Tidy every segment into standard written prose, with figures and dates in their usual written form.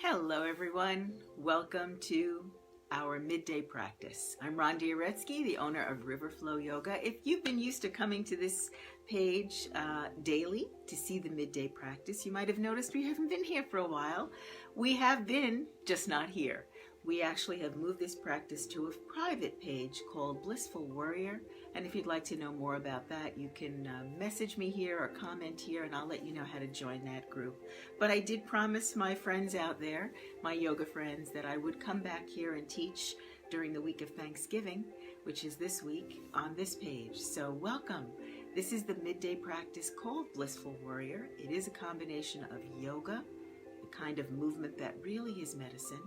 Hello everyone, welcome to our midday practice. I'm Rhonda Uretsky, the owner of Riverflow Yoga. If you've been used to coming to this page daily to see the midday practice, you might have noticed we haven't been here for a while. We have been, just not here. We actually have moved this practice to a private page called Blissful Warrior, and if you'd like to know more about that, you can message me here or comment here, and I'll let you know how to join that group. But I did promise my friends out there, my yoga friends, that I would come back here and teach during the week of Thanksgiving, which is this week, on this page. So welcome. This is the midday practice called Blissful Warrior. It is a combination of yoga, the kind of movement that really is medicine,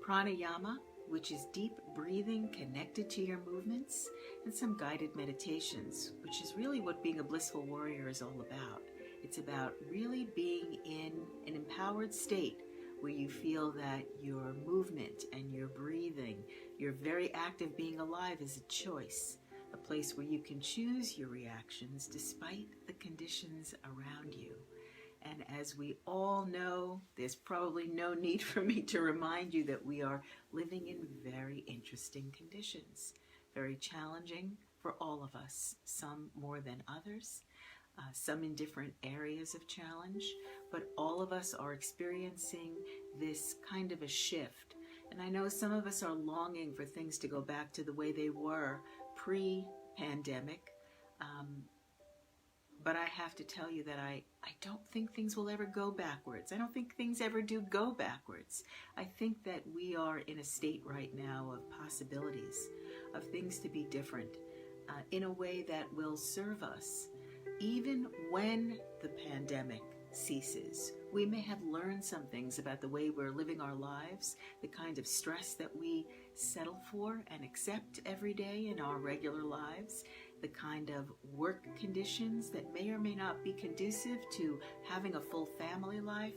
pranayama, which is deep breathing connected to your movements, and some guided meditations, which is really what being a blissful warrior is all about. It's about really being in an empowered state where you feel that your movement and your breathing, your very act of being alive is a choice, a place where you can choose your reactions despite the conditions around you. And as we all know, there's probably no need for me to remind you that we are living in very interesting conditions, very challenging for all of us, some more than others, some in different areas of challenge, but all of us are experiencing this kind of a shift. And I know some of us are longing for things to go back to the way they were pre-pandemic, but I have to tell you that I don't think things will ever go backwards. I don't think things ever do go backwards. I think that we are in a state right now of possibilities, of things to be different, in a way that will serve us. Even when the pandemic ceases, we may have learned some things about the way we're living our lives, the kind of stress that we settle for and accept every day in our regular lives, the kind of work conditions that may or may not be conducive to having a full family life.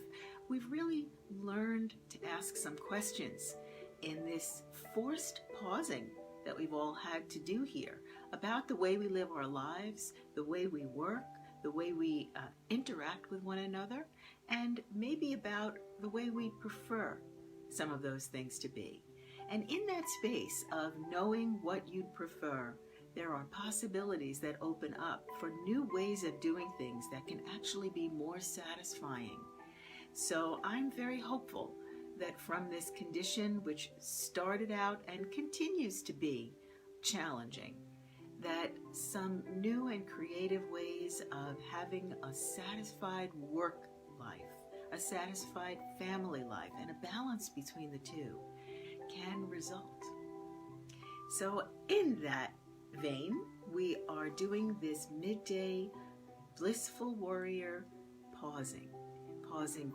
We've really learned to ask some questions in this forced pausing that we've all had to do here about the way we live our lives, the way we work, the way we interact with one another, and maybe about the way we prefer some of those things to be. And in that space of knowing what you'd prefer, there are possibilities that open up for new ways of doing things that can actually be more satisfying. So I'm very hopeful that from this condition, which started out and continues to be challenging, that some new and creative ways of having a satisfied work life, a satisfied family life, and a balance between the two can result. So in that vein, we are doing this midday blissful warrior pausing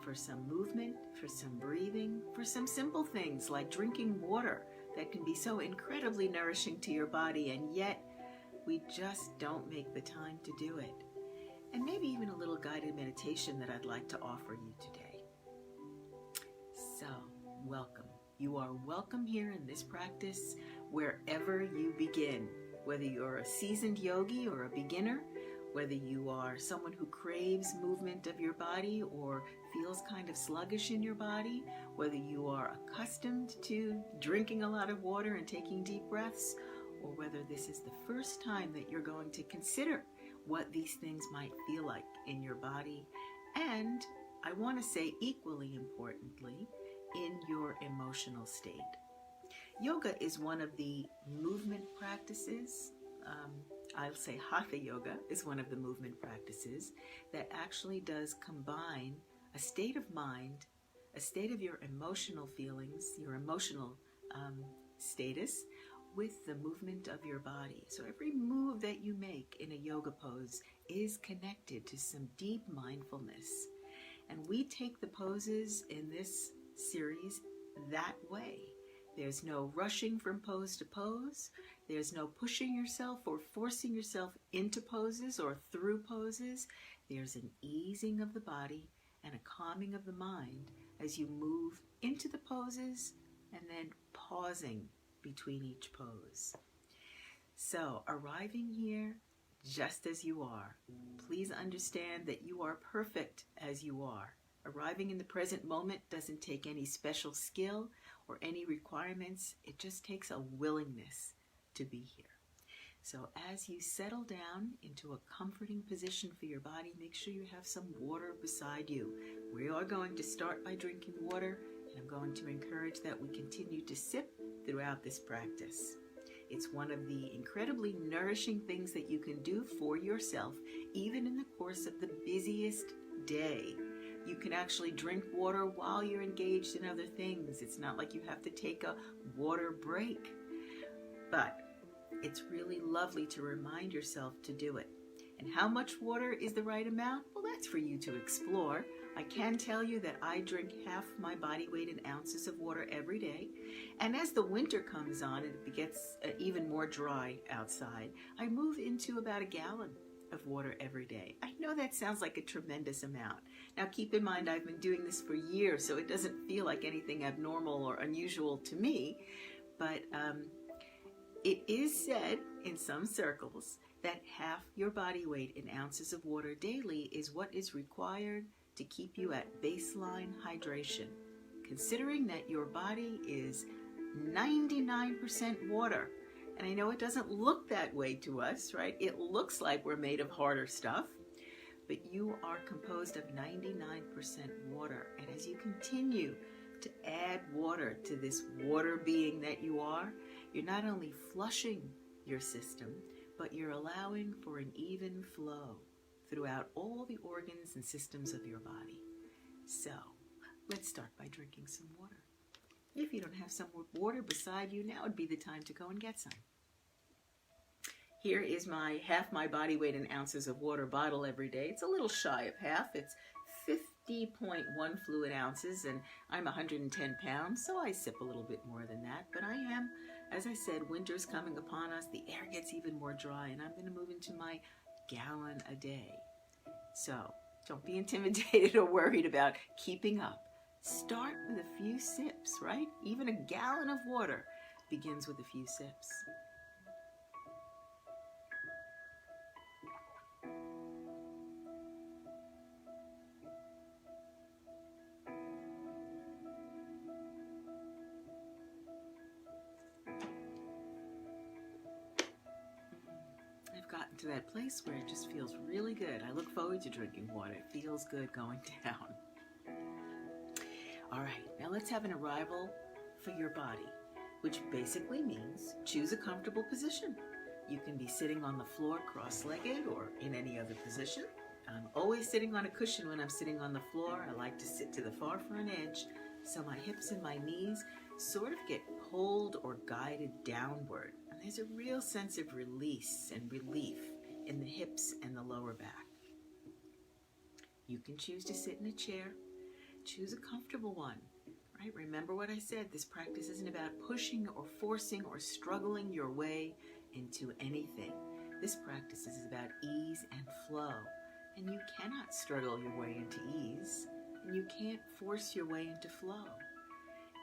for some movement, for some breathing, for some simple things like drinking water that can be so incredibly nourishing to your body, and yet we just don't make the time to do it. And maybe even a little guided meditation that I'd like to offer you today. So, welcome. You are welcome here in this practice wherever you begin. Whether you're a seasoned yogi or a beginner, whether you are someone who craves movement of your body or feels kind of sluggish in your body, whether you are accustomed to drinking a lot of water and taking deep breaths, or whether this is the first time that you're going to consider what these things might feel like in your body, and I want to say equally importantly, in your emotional state. Yoga is one of the movement practices, I'll say Hatha Yoga is one of the movement practices that actually does combine a state of mind, a state of your emotional feelings, your emotional status, with the movement of your body. So every move that you make in a yoga pose is connected to some deep mindfulness. And we take the poses in this series that way. There's no rushing from pose to pose. There's no pushing yourself or forcing yourself into poses or through poses. There's an easing of the body and a calming of the mind as you move into the poses and then pausing between each pose. So, arriving here just as you are, please understand that you are perfect as you are. Arriving in the present moment doesn't take any special skill or any requirements. It just takes a willingness to be here. So as you settle down into a comforting position for your body, make sure you have some water beside you. We are going to start by drinking water, and I'm going to encourage that we continue to sip throughout this practice. It's one of the incredibly nourishing things that you can do for yourself, even in the course of the busiest day. You can actually drink water while you're engaged in other things. It's not like you have to take a water break. But it's really lovely to remind yourself to do it. And how much water is the right amount? Well, that's for you to explore. I can tell you that I drink half my body weight in ounces of water every day. And as the winter comes on and it gets even more dry outside, I move into about a gallon of water every day. I know that sounds like a tremendous amount. Now keep in mind, I've been doing this for years, so it doesn't feel like anything abnormal or unusual to me. But it is said in some circles that half your body weight in ounces of water daily is what is required to keep you at baseline hydration. Considering that your body is 99% water, and I know it doesn't look that way to us, right? It looks like we're made of harder stuff, but you are composed of 99% water. And as you continue to add water to this water being that you are, you're not only flushing your system, but you're allowing for an even flow throughout all the organs and systems of your body. So, let's start by drinking some water. If you don't have some water beside you, now would be the time to go and get some. Here is my half my body weight in ounces of water bottle every day. It's a little shy of half. It's 50.1 fluid ounces, and I'm 110 pounds, so I sip a little bit more than that. But I am, as I said, winter's coming upon us. The air gets even more dry, and I'm going to move into my gallon a day. So don't be intimidated or worried about keeping up. Start with a few sips, right? Even a gallon of water begins with a few sips. Gotten to that place where it just feels really good. I look forward to drinking water. It feels good going down. All right, now let's have an arrival for your body, which basically means choose a comfortable position. You can be sitting on the floor cross-legged or in any other position. I'm always sitting on a cushion when I'm sitting on the floor. I like to sit to the far front edge so my hips and my knees sort of get pulled or guided downward. There's a real sense of release and relief in the hips and the lower back. You can choose to sit in a chair. Choose a comfortable one, right? Remember what I said. This practice isn't about pushing or forcing or struggling your way into anything. This practice is about ease and flow. And you cannot struggle your way into ease, and you can't force your way into flow.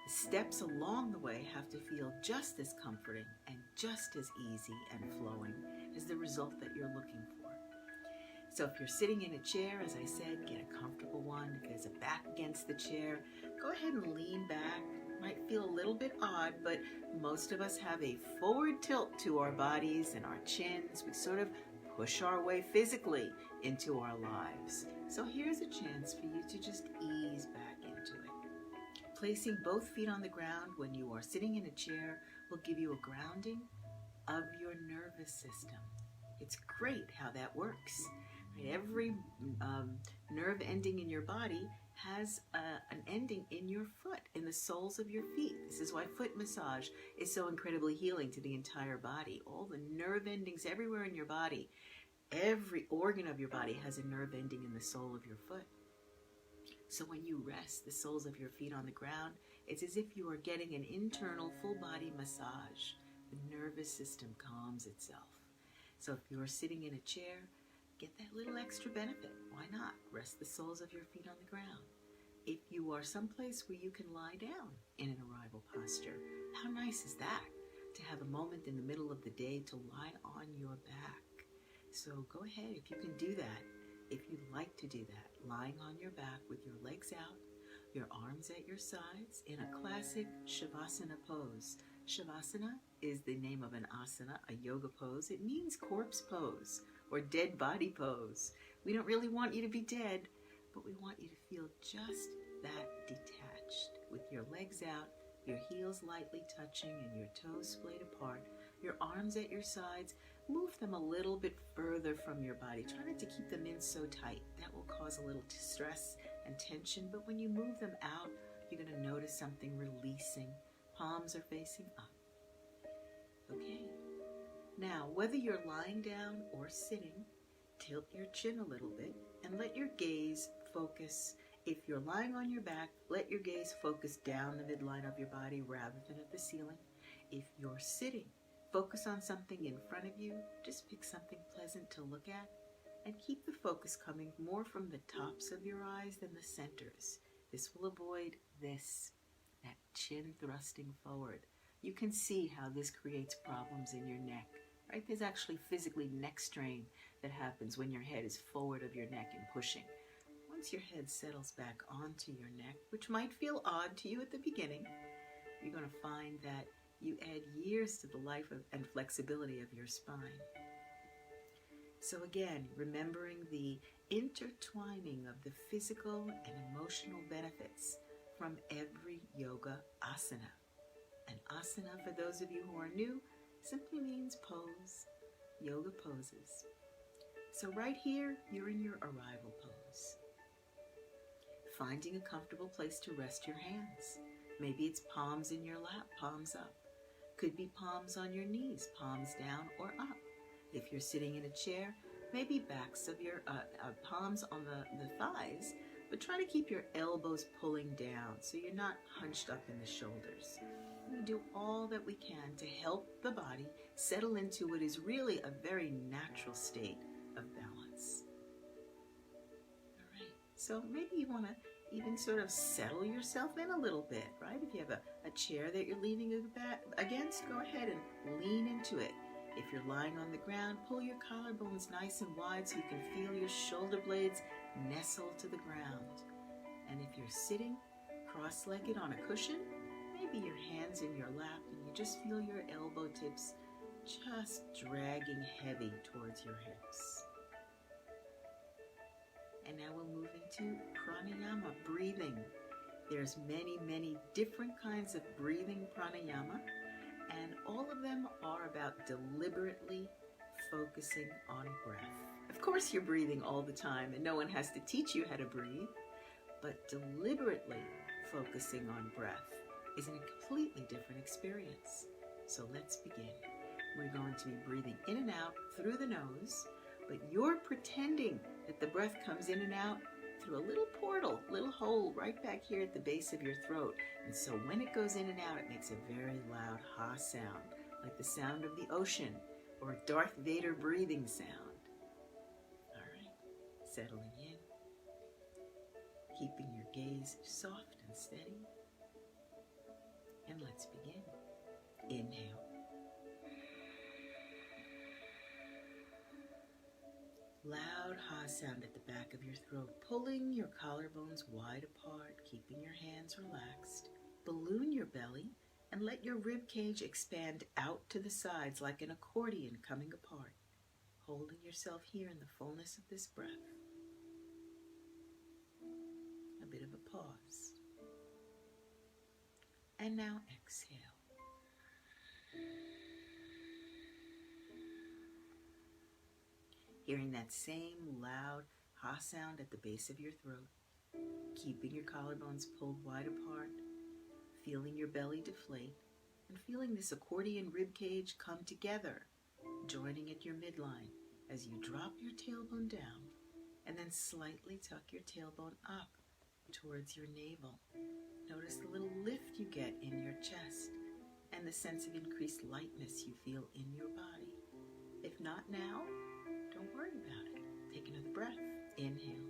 The steps along the way have to feel just as comforting and just as easy and flowing as the result that you're looking for. So if you're sitting in a chair, as I said, get a comfortable one. If there's a back against the chair, go ahead and lean back. It might feel a little bit odd, but most of us have a forward tilt to our bodies and our chins. We sort of push our way physically into our lives. So here's a chance for you to just ease back into it. Placing both feet on the ground when you are sitting in a chair will give you a grounding of your nervous system. It's great how that works. Right? Every nerve ending in your body has an ending in your foot, in the soles of your feet. This is why foot massage is so incredibly healing to the entire body. All the nerve endings everywhere in your body, every organ of your body has a nerve ending in the sole of your foot. So when you rest the soles of your feet on the ground, it's as if you are getting an internal full body massage. The nervous system calms itself. So if you're sitting in a chair, get that little extra benefit. Why not? Rest the soles of your feet on the ground. If you are someplace where you can lie down in an arrival posture, how nice is that? To have a moment in the middle of the day to lie on your back. So go ahead, if you can do that, if you'd like to do that, lying on your back with your legs out, your arms at your sides in a classic Shavasana pose. Shavasana is the name of an asana, a yoga pose. It means corpse pose or dead body pose. We don't really want you to be dead, but we want you to feel just that detached with your legs out, your heels lightly touching and your toes splayed apart, your arms at your sides. Move them a little bit further from your body. Try not to keep them in so tight. That will cause a little stress and tension, but when you move them out, you're going to notice something releasing. Palms are facing up. Okay. Now, whether you're lying down or sitting, tilt your chin a little bit and let your gaze focus. If you're lying on your back, let your gaze focus down the midline of your body rather than at the ceiling. If you're sitting, focus on something in front of you. Just pick something pleasant to look at and keep the focus coming more from the tops of your eyes than the centers. This will avoid that chin thrusting forward. You can see how this creates problems in your neck, right? There's actually physically neck strain that happens when your head is forward of your neck and pushing. Once your head settles back onto your neck, which might feel odd to you at the beginning, you're going to find that you add years to the life and flexibility of your spine. So again, remembering the intertwining of the physical and emotional benefits from every yoga asana. An asana, for those of you who are new, simply means pose, yoga poses. So right here, you're in your arrival pose. Finding a comfortable place to rest your hands. Maybe it's palms in your lap, palms up. Could be palms on your knees, palms down or up. If you're sitting in a chair, maybe backs of your palms on the thighs, but try to keep your elbows pulling down so you're not hunched up in the shoulders. We do all that we can to help the body settle into what is really a very natural state of balance. All right, so maybe you want to even sort of settle yourself in a little bit, right? If you have a chair that you're leaning against, go ahead and lean into it. If you're lying on the ground, pull your collarbones nice and wide so you can feel your shoulder blades nestle to the ground. And if you're sitting cross-legged on a cushion, maybe your hands in your lap and you just feel your elbow tips just dragging heavy towards your hips. And now we'll move into pranayama, breathing. There's many different kinds of breathing pranayama, and all of them are about deliberately focusing on breath. Of course you're breathing all the time and no one has to teach you how to breathe, but deliberately focusing on breath is a completely different experience. So let's begin. We're going to be breathing in and out through the nose, but you're pretending that the breath comes in and out through a little portal, little hole right back here at the base of your throat. And so when it goes in and out, it makes a very loud ha sound, like the sound of the ocean or Darth Vader breathing sound. All right, settling in, keeping your gaze soft and steady. And let's begin. Inhale. Loud ha sound at the back of your throat, pulling your collarbones wide apart, keeping your hands relaxed. Balloon your belly and let your rib cage expand out to the sides like an accordion coming apart, holding yourself here in the fullness of this breath. A bit of a pause. And now exhale. Hearing that same loud ha sound at the base of your throat, keeping your collarbones pulled wide apart, feeling your belly deflate, and feeling this accordion rib cage come together, joining at your midline as you drop your tailbone down and then slightly tuck your tailbone up towards your navel. Notice the little lift you get in your chest and the sense of increased lightness you feel in your body. If not now, don't worry about it. Take another breath. Inhale.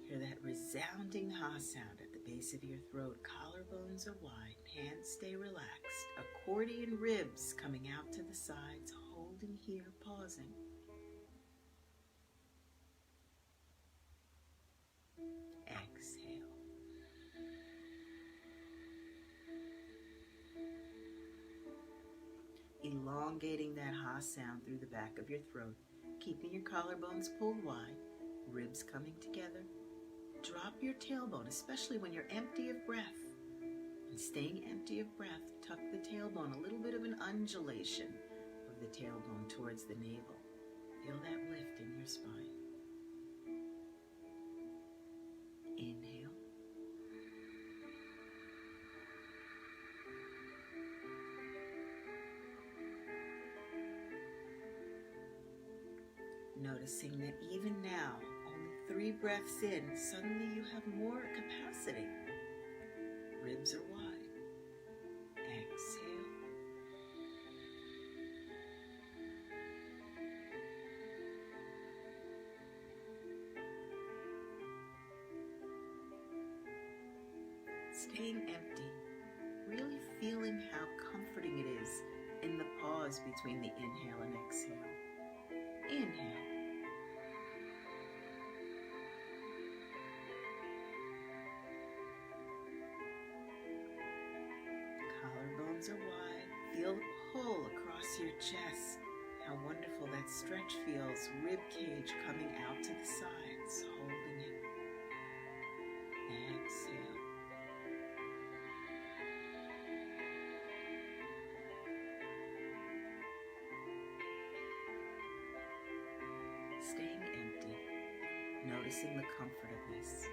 Hear that resounding ha sound at the base of your throat. Collarbones are wide. Hands stay relaxed. accordion ribs coming out to the sides, holding here, pausing. Exhale. Elongating that ha sound through the back of your throat, keeping your collarbones pulled wide, ribs coming together. Drop your tailbone, especially when you're empty of breath. And staying empty of breath, tuck the tailbone, a little bit of an undulation of the tailbone towards the navel. Feel that lift in your spine. Inhale. Noticing that even now, only 3 breaths in, suddenly you have more capacity. Ribs are wide. Exhale. Staying empty, really feeling how comforting it is in the pause between the inhale and exhale. Inhale. Collarbones are wide. Feel the pull across your chest. How wonderful that stretch feels. Rib cage coming out to the sides, holding it. Exhale. Staying empty, noticing the comfort of this.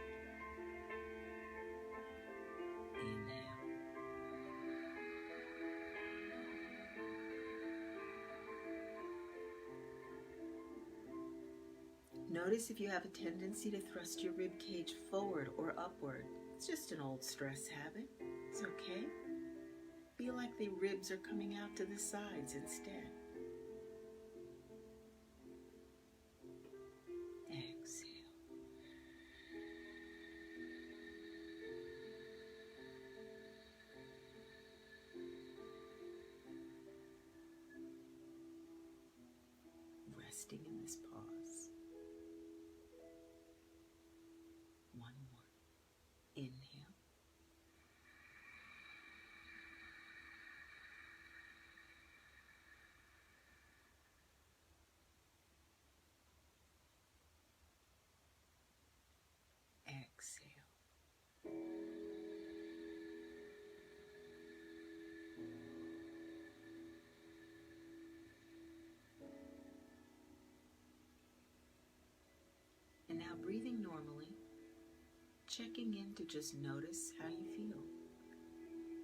Inhale. Notice if you have a tendency to thrust your rib cage forward or upward. It's just an old stress habit. It's okay. Feel like the ribs are coming out to the sides instead. Exhale. Resting in this pause. One more. Inhale. Exhale. And now breathing normally, checking in to just notice how you feel.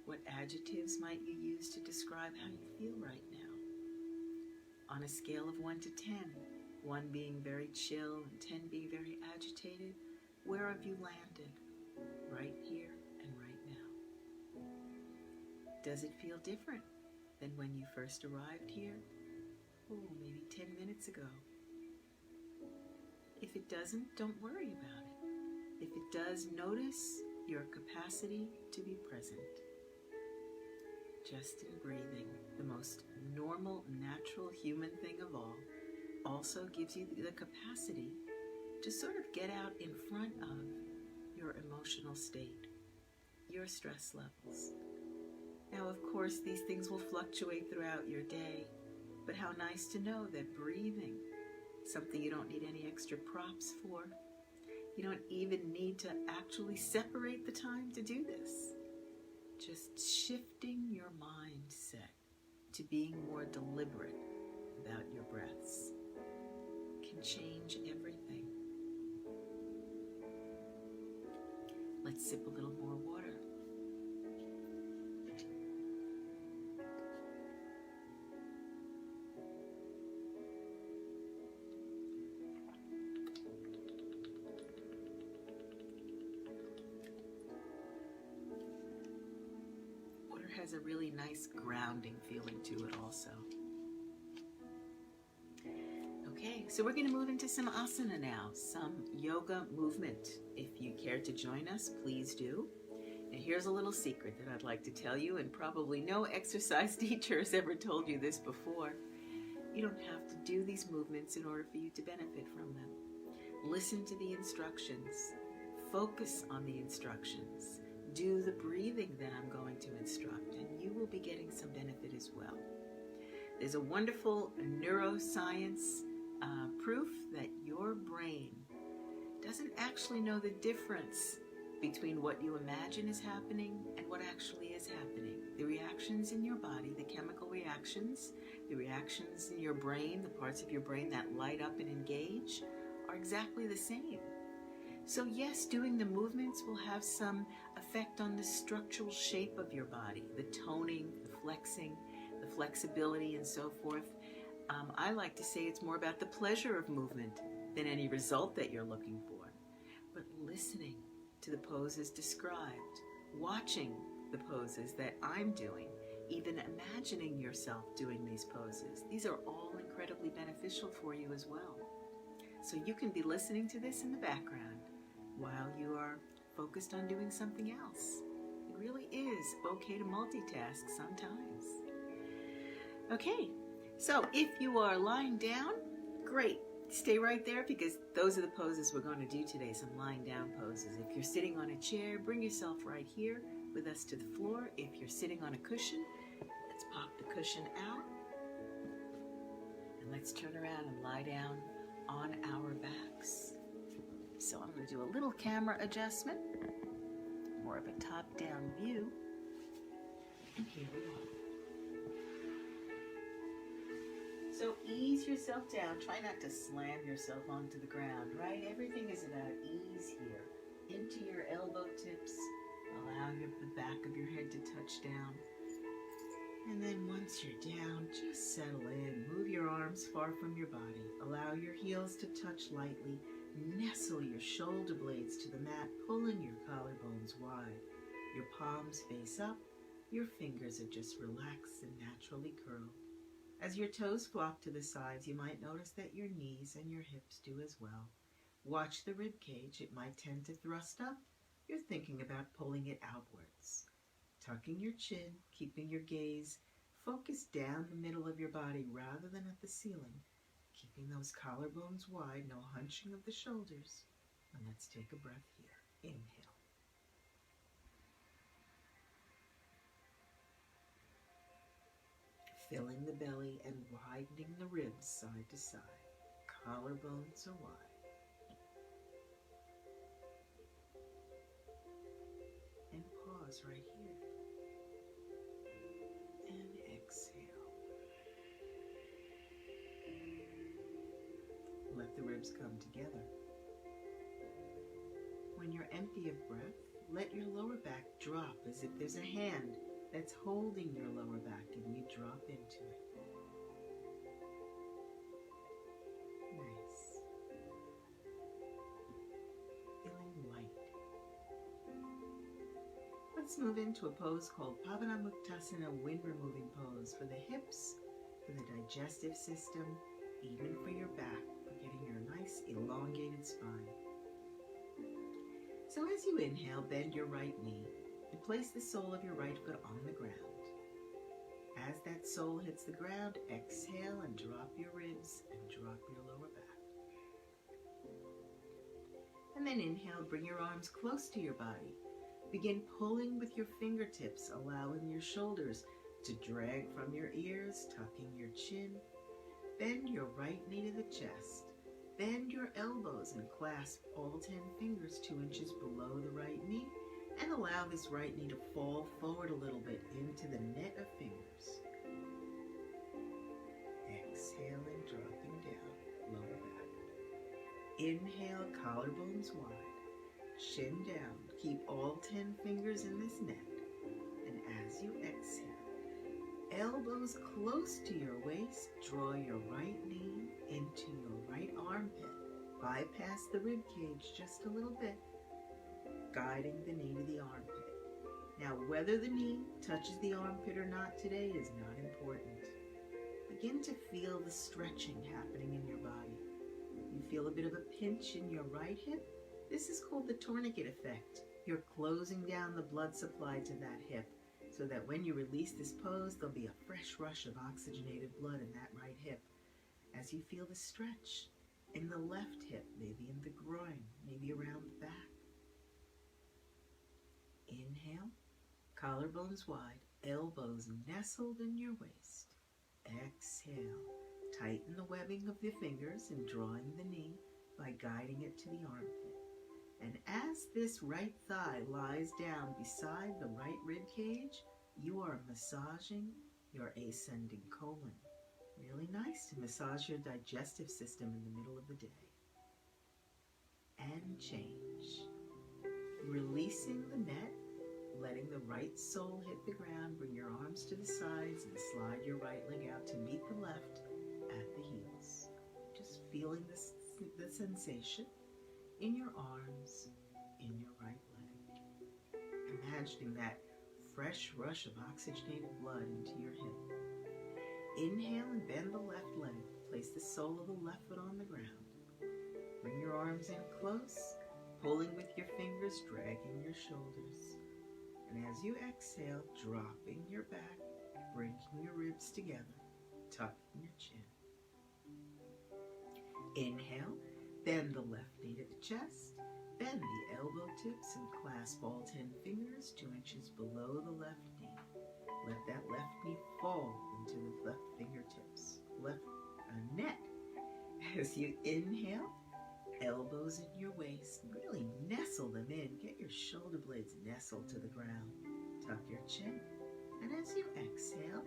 What adjectives might you use to describe how you feel right now? On a scale of 1 to 10, 1 being very chill and 10 being very agitated, where have you landed? Right here and right now. Does it feel different than when you first arrived here? Oh, maybe 10 minutes ago. If it doesn't, don't worry about it. If it does, notice your capacity to be present. Just in breathing, the most normal, natural human thing of all, also gives you the capacity to sort of get out in front of your emotional state, your stress levels. Now, of course, these things will fluctuate throughout your day, but how nice to know that breathing, something you don't need any extra props for. You don't even need to actually separate the time to do this. Just shifting your mindset to being more deliberate about your breaths can change everything. Let's sip a little more water. Has a really nice grounding feeling to it also. Okay, so we're going to move into some asana now, some yoga movement. If you care to join us, please do. Now here's a little secret that I'd like to tell you, and probably no exercise teacher has ever told you this before. You don't have to do these movements in order for you to benefit from them. Listen to the instructions. Focus on the instructions. Do the breathing that I'm going to instruct, and you will be getting some benefit as well. There's a wonderful neuroscience proof that your brain doesn't actually know the difference between what you imagine is happening and what actually is happening. The reactions in your body, the chemical reactions, the reactions in your brain, the parts of your brain that light up and engage, are exactly the same. So yes, doing the movements will have some effect on the structural shape of your body, the toning, the flexing, the flexibility, and so forth. I like to say it's more about the pleasure of movement than any result that you're looking for. But listening to the poses described, watching the poses that I'm doing, even imagining yourself doing these poses, these are all incredibly beneficial for you as well. So you can be listening to this in the background while you are focused on doing something else. It really is okay to multitask sometimes. Okay, so if you are lying down, great. Stay right there because those are the poses we're going to do today, some lying down poses. If you're sitting on a chair, bring yourself right here with us to the floor. If you're sitting on a cushion, let's pop the cushion out. And let's turn around and lie down on our backs. So I'm going to do a little camera adjustment, more of a top-down view. And here we are. So ease yourself down. Try not to slam yourself onto the ground, right? Everything is about ease here. Into your elbow tips. Allow the back of your head to touch down. And then once you're down, just settle in. Move your arms far from your body. Allow your heels to touch lightly. Nestle your shoulder blades to the mat, pulling your collarbones wide. Your palms face up. Your fingers are just relaxed and naturally curled. As your toes flop to the sides, you might notice that your knees and your hips do as well. Watch the rib cage. It might tend to thrust up. You're thinking about pulling it outwards. Tucking your chin, keeping your gaze focused down the middle of your body rather than at the ceiling. Keeping those collarbones wide, no hunching of the shoulders. And let's take a breath here. Inhale. Filling the belly and widening the ribs side to side. Collarbones are wide. And pause right here. And exhale. Let the ribs come together. When you're empty of breath, let your lower back drop as if there's a hand that's holding your lower back and you drop into it. Nice. Feeling light. Let's move into a pose called Pavanamuktasana, wind removing pose for the hips, for the digestive system, even for your back, for getting your nice elongated spine. So as you inhale, bend your right knee and place the sole of your right foot on the ground. As that sole hits the ground, exhale and drop your ribs and drop your lower back. And then inhale, bring your arms close to your body. Begin pulling with your fingertips, allowing your shoulders to drag from your ears, tucking your chin. Bend your right knee to the chest. Bend your elbows and clasp all 10 fingers 2 inches below the right knee. And allow this right knee to fall forward a little bit into the net of fingers. Exhaling, dropping down, lower back. Inhale, collarbones wide. Shin down. Keep all 10 fingers in this net. And as you exhale, elbows close to your waist, draw your right knee into your right armpit. Bypass the rib cage just a little bit, guiding the knee to the armpit. Now, whether the knee touches the armpit or not today is not important. Begin to feel the stretching happening in your body. You feel a bit of a pinch in your right hip. This is called the tourniquet effect. You're closing down the blood supply to that hip so that when you release this pose, there'll be a fresh rush of oxygenated blood in that right hip as you feel the stretch in the left hip, maybe in the groin, maybe around the back. Inhale, collarbones wide, elbows nestled in your waist. Exhale, tighten the webbing of your fingers and drawing the knee by guiding it to the armpit. And as this right thigh lies down beside the right rib cage, you are massaging your ascending colon. Really nice to massage your digestive system in the middle of the day. And change. Releasing the net, letting the right sole hit the ground, bring your arms to the sides and slide your right leg out to meet the left at the heels. Just feeling the sensation in your arms, in your right leg. Imagining that fresh rush of oxygenated blood into your hip. Inhale and bend the left leg. Place the sole of the left foot on the ground. Bring your arms in close, pulling with your fingers, dragging your shoulders. And as you exhale, dropping your back, bringing your ribs together, tucking your chin. Inhale, bend the left knee to the chest, bend the elbow tips and clasp all 10 fingers 2 inches below the left knee. Let that left knee fall into the left fingertips, left neck. As you inhale, elbows in your waist, really nestle them in. Get your shoulder blades nestled to the ground. Tuck your chin. And as you exhale,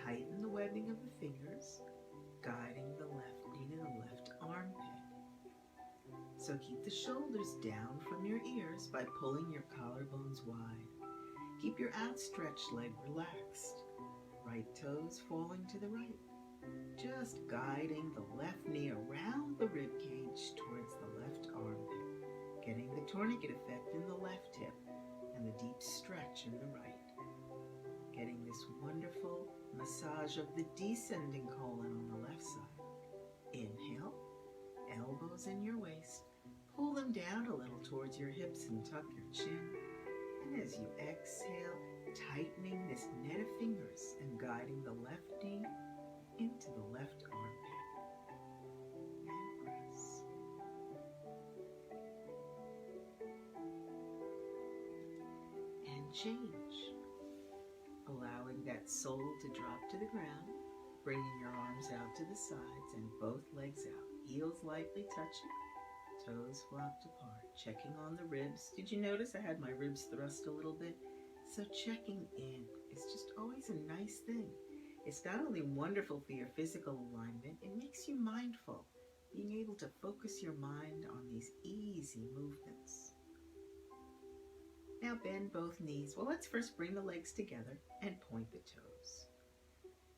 tighten the webbing of the fingers, guiding the left knee to the left armpit. So keep the shoulders down from your ears by pulling your collarbones wide. Keep your outstretched leg relaxed. Right toes falling to the right. Just guiding the left knee around the rib cage towards the left armpit. Getting the tourniquet effect in the left hip and the deep stretch in the right. Getting this wonderful massage of the descending colon on the left side. Inhale, elbows in your waist. Pull them down a little towards your hips and tuck your chin. And as you exhale, tightening this net of fingers and guiding the left knee into the left armpit. And press. And change. Allowing that sole to drop to the ground, bringing your arms out to the sides and both legs out. Heels lightly touching. Toes flopped apart, checking on the ribs. Did you notice I had my ribs thrust a little bit? So checking in is just always a nice thing. It's not only wonderful for your physical alignment, it makes you mindful, being able to focus your mind on these easy movements. Now bend both knees. Well, let's first bring the legs together and point the toes.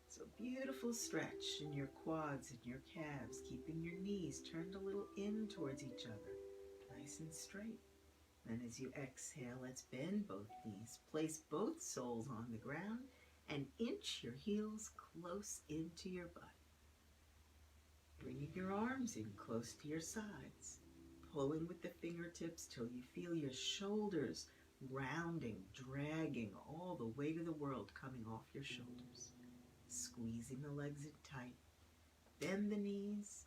So beautiful stretch in your quads and your calves, keeping your knees turned a little in towards each other, nice and straight. Then as you exhale, let's bend both knees, place both soles on the ground, and inch your heels close into your butt. Bringing your arms in close to your sides, pulling with the fingertips till you feel your shoulders rounding, dragging all the weight of the world coming off your shoulders. Squeezing the legs in tight. Bend the knees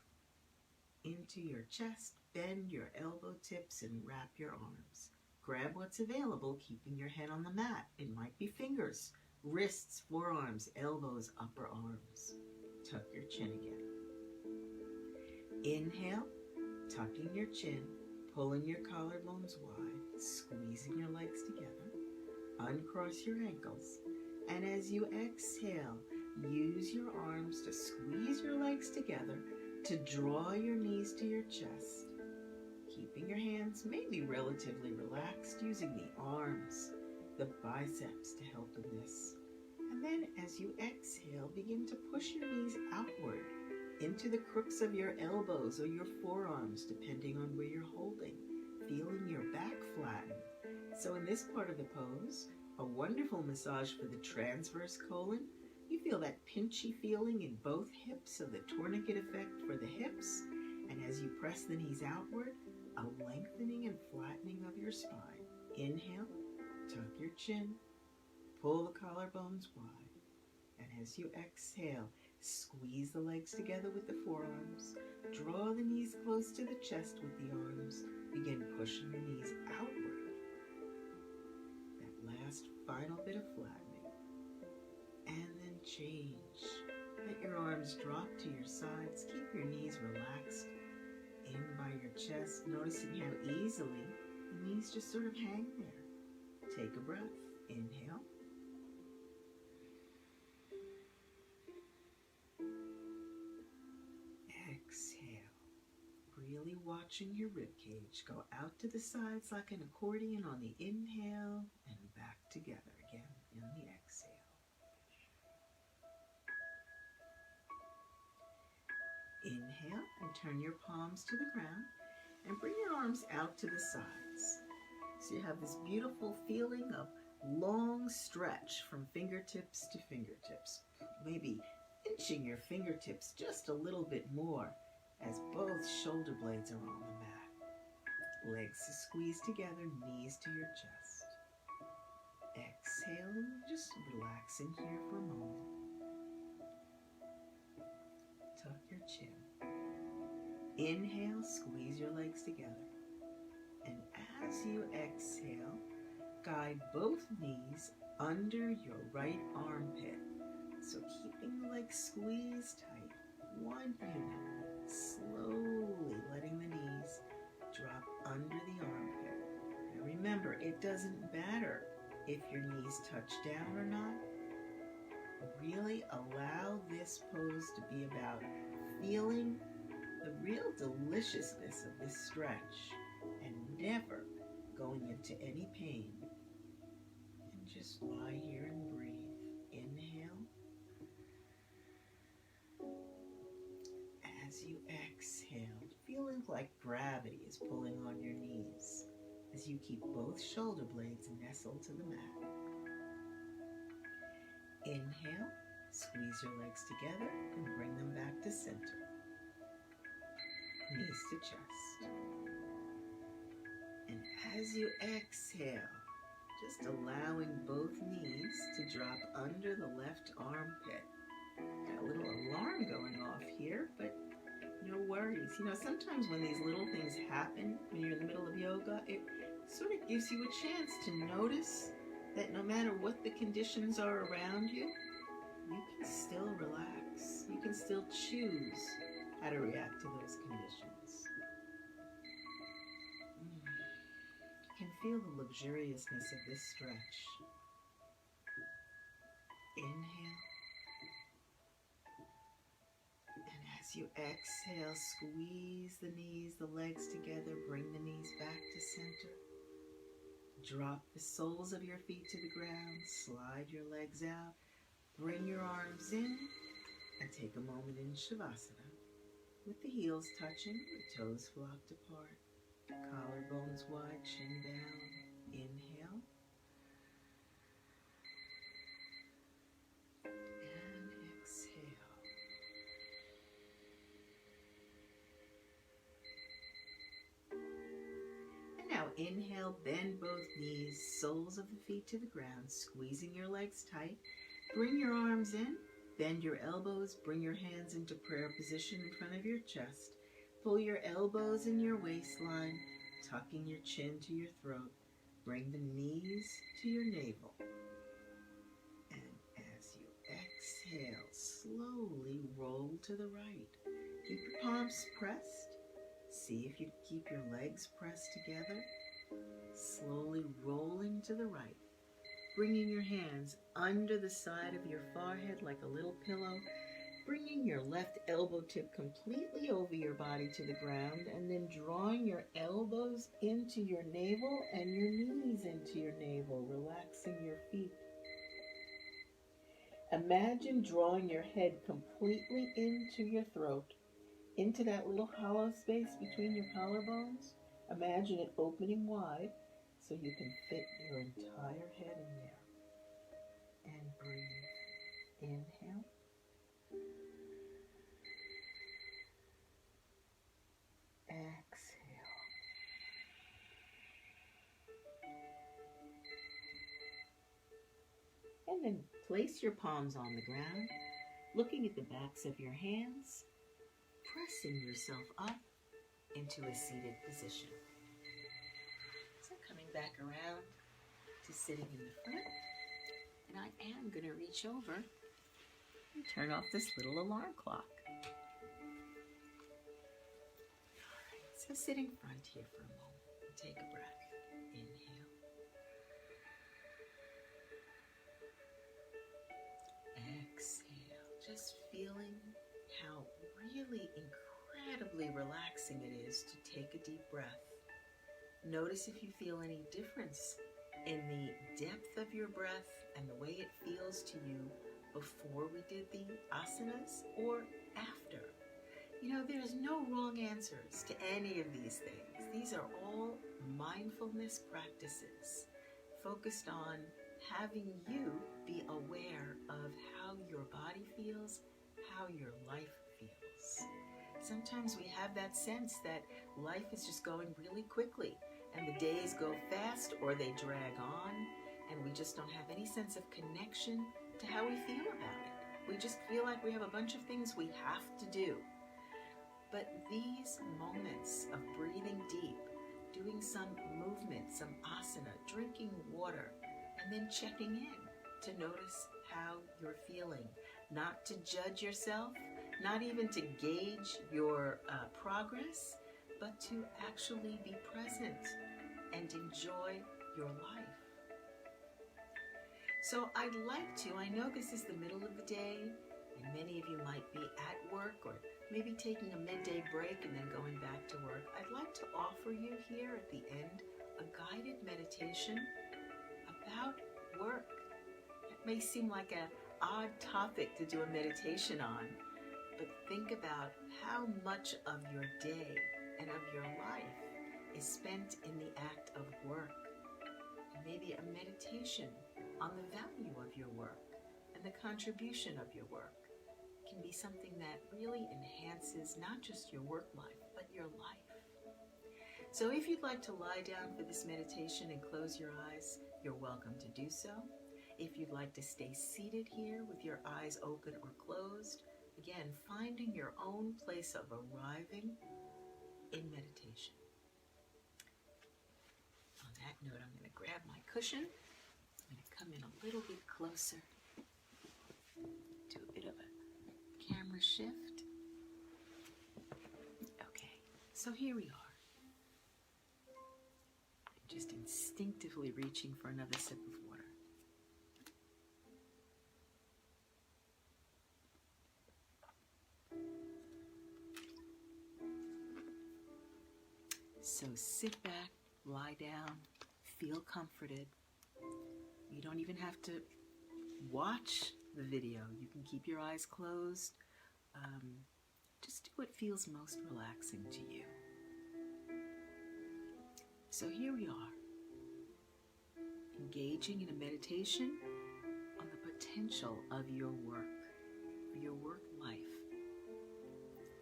into your chest. Bend your elbow tips and wrap your arms. Grab what's available, keeping your head on the mat. It might be fingers, wrists, forearms, elbows, upper arms. Tuck your chin again. Inhale, tucking your chin, pulling your collarbones wide, squeezing your legs together. Uncross your ankles. And as you exhale, use your arms to squeeze your legs together to draw your knees to your chest. Keeping your hands maybe relatively relaxed, using the arms, the biceps to help in this. And then as you exhale, begin to push your knees outward into the crooks of your elbows or your forearms, depending on where you're holding, feeling your back flatten. So in this part of the pose, a wonderful massage for the transverse colon. You feel that pinchy feeling in both hips, so the tourniquet effect for the hips. And as you press the knees outward, a lengthening and flattening of your spine. Inhale, tuck your chin, pull the collarbones wide. And as you exhale, squeeze the legs together with the forearms. Draw the knees close to the chest with the arms. Begin pushing the knees outward. That last final bit of flattening. And then change. Let your arms drop to your sides. Keep your knees relaxed in by your chest, noticing how easily the knees just sort of hang there. Take a breath. Inhale. Exhale. Really watching your rib cage go out to the sides like an accordion on the inhale and back together again in the exhale. Inhale and turn your palms to the ground and bring your arms out to the sides. So you have this beautiful feeling of long stretch from fingertips to fingertips. Maybe inching your fingertips just a little bit more as both shoulder blades are on the mat. Legs squeezed together, knees to your chest. Exhale, just relax in here for a moment. Tuck your chin. Inhale, squeeze your legs together. And as you exhale, guide both knees under your right armpit. So keeping the legs squeezed tight, 1 unit, slowly letting the knees drop under the armpit. Now remember, it doesn't matter if your knees touch down or not. Really allow this pose to be about feeling the real deliciousness of this stretch and never going into any pain. And just lie here and breathe. Inhale. As you exhale, feeling like gravity is pulling on your knees as you keep both shoulder blades nestled to the mat. Inhale, squeeze your legs together and bring them back to center. Knees to chest. And as you exhale, just allowing both knees to drop under the left armpit. Got a little alarm going off here, but no worries. You know, sometimes when these little things happen when you're in the middle of yoga, it sort of gives you a chance to notice that no matter what the conditions are around you, you can still relax. You can still choose how to react to those conditions. You can feel the luxuriousness of this stretch. Inhale. And as you exhale, squeeze the knees, the legs together, bring the knees back to center. Drop the soles of your feet to the ground, slide your legs out, bring your arms in, and take a moment in Shavasana. With the heels touching, the toes flopped apart, collarbones wide, chin down. Inhale. And exhale. And now inhale, bend both knees, soles of the feet to the ground, squeezing your legs tight. Bring your arms in. Bend your elbows, bring your hands into prayer position in front of your chest. Pull your elbows in your waistline, tucking your chin to your throat. Bring the knees to your navel. And as you exhale, slowly roll to the right. Keep your palms pressed. See if you keep your legs pressed together. Slowly rolling to the right. Bringing your hands under the side of your forehead like a little pillow, bringing your left elbow tip completely over your body to the ground, and then drawing your elbows into your navel and your knees into your navel, relaxing your feet. Imagine drawing your head completely into your throat, into that little hollow space between your collarbones. Imagine it opening wide, so you can fit your entire head in there. And breathe. Inhale. Exhale. And then place your palms on the ground, looking at the backs of your hands, pressing yourself up into a seated position. So coming back around to sitting in the front, and I am going to reach over and turn off this little alarm clock. All right, so sit in front here for a moment and take a breath. Inhale. Exhale. Just feeling how really incredibly relaxing it is to take a deep breath. Notice if you feel any difference in the depth of your breath and the way it feels to you before we did the asanas or after. You know, there's no wrong answers to any of these things. These are all mindfulness practices focused on having you be aware of how your body feels, how your life feels. Sometimes we have that sense that life is just going really quickly and the days go fast or they drag on and we just don't have any sense of connection to how we feel about it. We just feel like we have a bunch of things we have to do. But these moments of breathing deep, doing some movement, some asana, drinking water, and then checking in to notice how you're feeling, not to judge yourself, not even to gauge your progress, but to actually be present and enjoy your life. So I'd like to, I know this is the middle of the day, and many of you might be at work or maybe taking a midday break and then going back to work. I'd like to offer you here at the end a guided meditation about work. It may seem like an odd topic to do a meditation on, but think about how much of your day and of your life is spent in the act of work. And maybe a meditation on the value of your work and the contribution of your work can be something that really enhances not just your work life, but your life. So if you'd like to lie down for this meditation and close your eyes, you're welcome to do so. If you'd like to stay seated here with your eyes open or closed, again, finding your own place of arriving in meditation. On that note, I'm going to grab my cushion. I'm going to come in a little bit closer. Do a bit of a camera shift. Okay, so here we are. I'm just instinctively reaching for another sip of water. So sit back, lie down, feel comforted. You don't even have to watch the video. You can keep your eyes closed. Just do what feels most relaxing to you. So here we are, engaging in a meditation on the potential of your work life,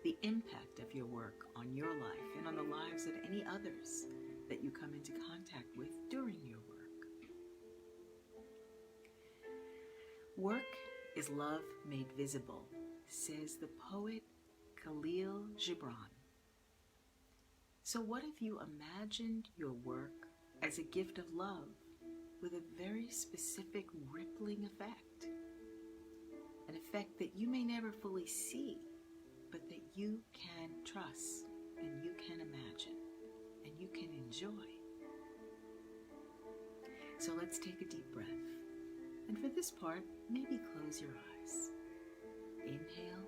the impact of your work on your life and on the lives of any others that you come into contact with during your work. Work is love made visible, says the poet Khalil Gibran. So what if you imagined your work as a gift of love with a very specific rippling effect? An effect that you may never fully see, but that you can trust and you can imagine and you can enjoy. So let's take a deep breath. And for this part, maybe close your eyes. Inhale.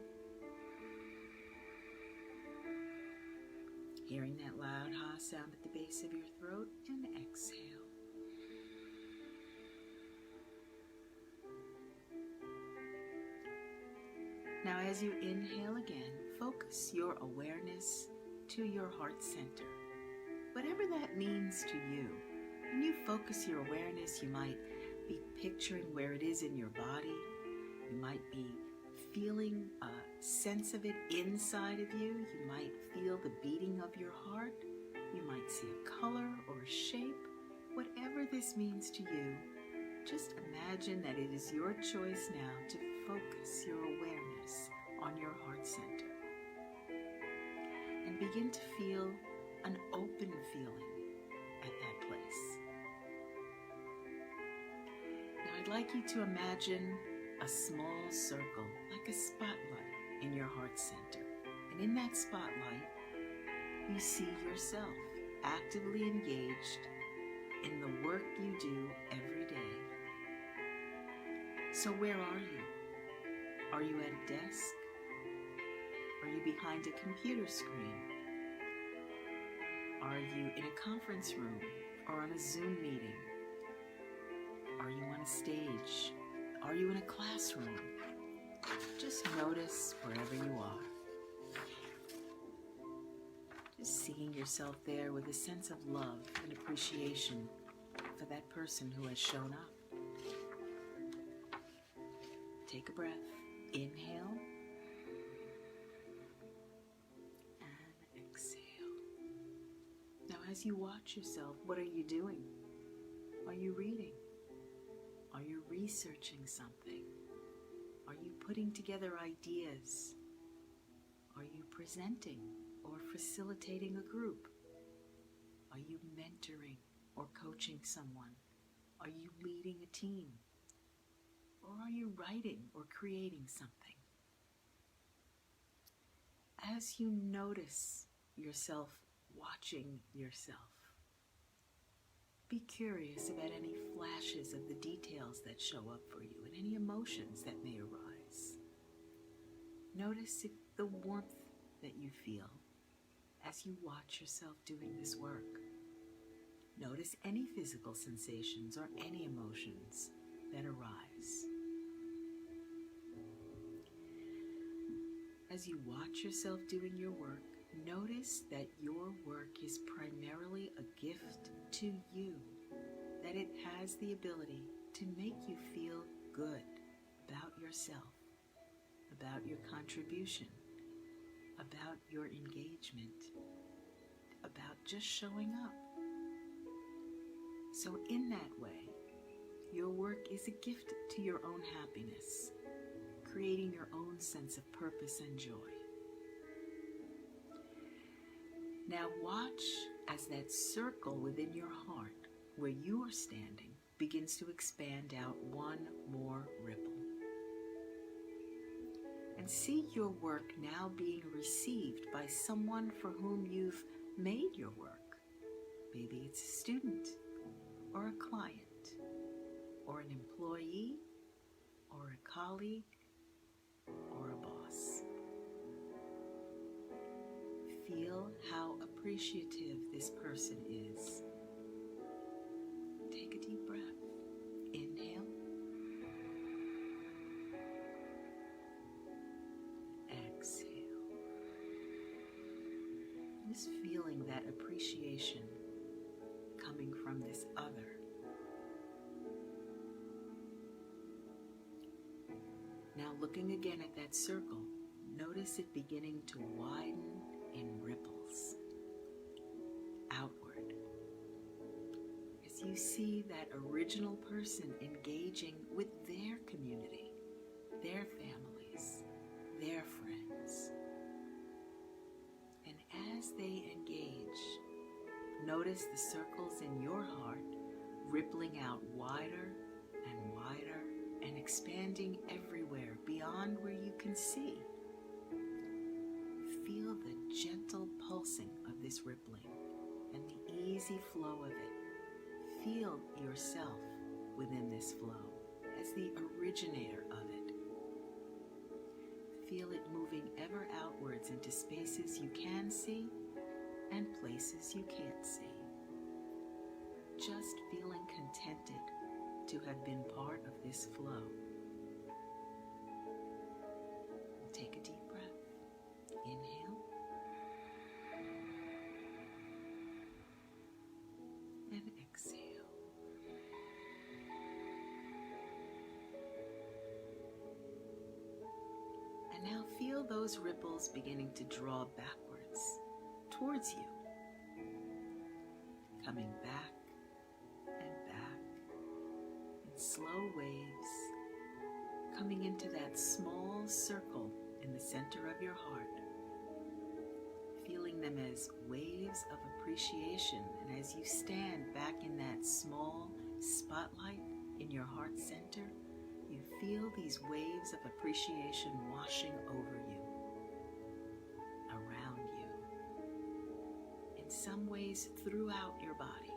Hearing that loud ha sound at the base of your throat, and exhale. Now as you inhale again, focus your awareness to your heart center. Whatever that means to you. When you focus your awareness, you might be picturing where it is in your body. You might be feeling a sense of it inside of you. You might feel the beating of your heart. You might see a color or a shape. Whatever this means to you, Just imagine that it is your choice now to focus your awareness on your heart center and begin to feel an open feeling at that place. Now I'd like you to imagine a small circle, like a spotlight in your heart center. And in that spotlight, you see yourself actively engaged in the work you do every day. So where are you? Are you at a desk? Are you behind a computer screen? Are you in a conference room or on a Zoom meeting? Are you on a stage? Are you in a classroom? Just notice wherever you are. Just seeing yourself there with a sense of love and appreciation for that person who has shown up. Take a breath. Inhale and exhale. Now as you watch yourself, what are you doing? Are you reading? Are you researching something? Are you putting together ideas? Are you presenting or facilitating a group? Are you mentoring or coaching someone? Are you leading a team? Or are you writing or creating something? As you notice yourself watching yourself, be curious about any flashes of the details that show up for you and any emotions that may arise. Notice if the warmth that you feel as you watch yourself doing this work. Notice any physical sensations or any emotions that arise. As you watch yourself doing your work, notice that your work is primarily a gift to you, that it has the ability to make you feel good about yourself, about your contribution, about your engagement, about just showing up. So in that way, your work is a gift to your own happiness, creating your own sense of purpose and joy. Now watch as that circle within your heart where you are standing begins to expand out one more ripple. And see your work now being received by someone for whom you've made your work. Maybe it's a student or a client or an employee or a colleague or a boss. Feel how appreciative this person is. Take a deep breath. Inhale. Exhale. Just feeling that appreciation coming from this other. Now looking again at that circle, notice it beginning to widen in ripples outward. As you see that original person engaging with their community, their families, their friends. And as they engage, notice the circles in your heart rippling out wider and wider and expanding everywhere beyond where you can see. Feel the gentle pulsing of this rippling and the easy flow of it. Feel yourself within this flow as the originator of it. Feel it moving ever outwards into spaces you can see and places you can't see. Just feeling contented to have been part of this flow. Take a deep breath. Inhale. And exhale. And now feel those ripples beginning to draw backwards towards you. Coming back and back and slow waves coming into that small circle in the center of your heart, feeling them as waves of appreciation. And as you stand back in that small spotlight in your heart center, you feel these waves of appreciation washing over you, around you, in some ways throughout your body,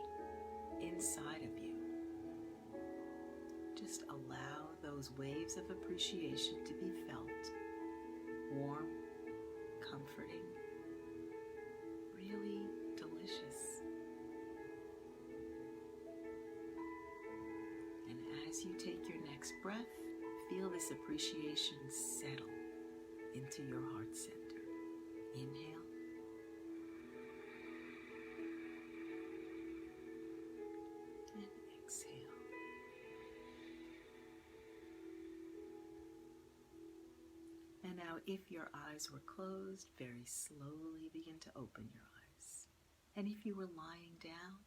inside of you. Just allow those waves of appreciation to be felt, warm, comforting, really delicious. And as you take your next breath, feel this appreciation settle into your heart center. Inhale. And exhale. And now, if your eyes were closed, very slowly begin to open your eyes. And if you were lying down,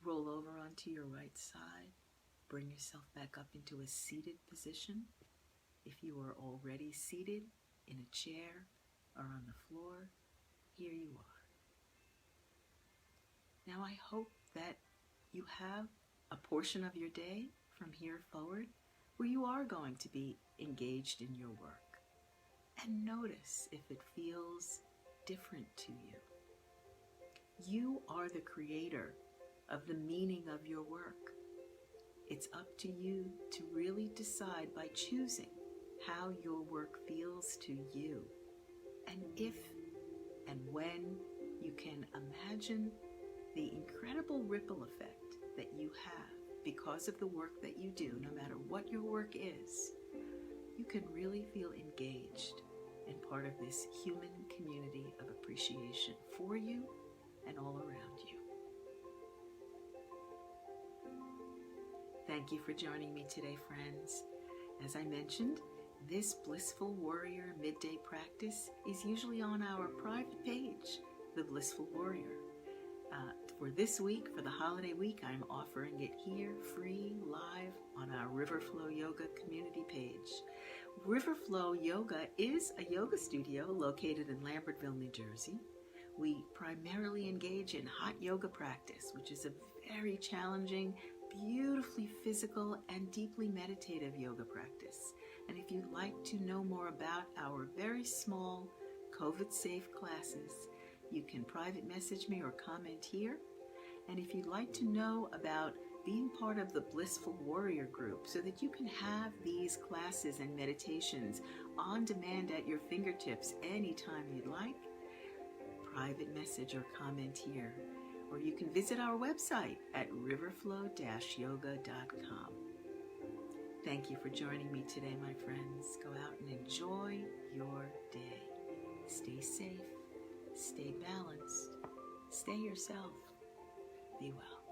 roll over onto your right side. Bring yourself back up into a seated position. If you are already seated in a chair or on the floor, here you are. Now I hope that you have a portion of your day from here forward where you are going to be engaged in your work. And notice if it feels different to you. You are the creator of the meaning of your work. It's up to you to really decide by choosing how your work feels to you. And if and when you can imagine the incredible ripple effect that you have because of the work that you do, no matter what your work is, you can really feel engaged and part of this human community of appreciation for you and all around you. Thank you for joining me today, friends. As I mentioned, this Blissful Warrior midday practice is usually on our private page, The Blissful Warrior. For this week, for the holiday week, I'm offering it here, free, live, on our Riverflow Yoga community page. Riverflow Yoga is a yoga studio located in Lambertville, New Jersey. We primarily engage in hot yoga practice, which is a very challenging, beautifully physical, and deeply meditative yoga practice. And if you'd like to know more about our very small, COVID-safe classes, you can private message me or comment here. And if you'd like to know about being part of the Blissful Warrior group so that you can have these classes and meditations on demand at your fingertips anytime you'd like, private message or comment here. Or you can visit our website at riverflow-yoga.com. Thank you for joining me today, my friends. Go out and enjoy your day. Stay safe, stay balanced, stay yourself. Be well.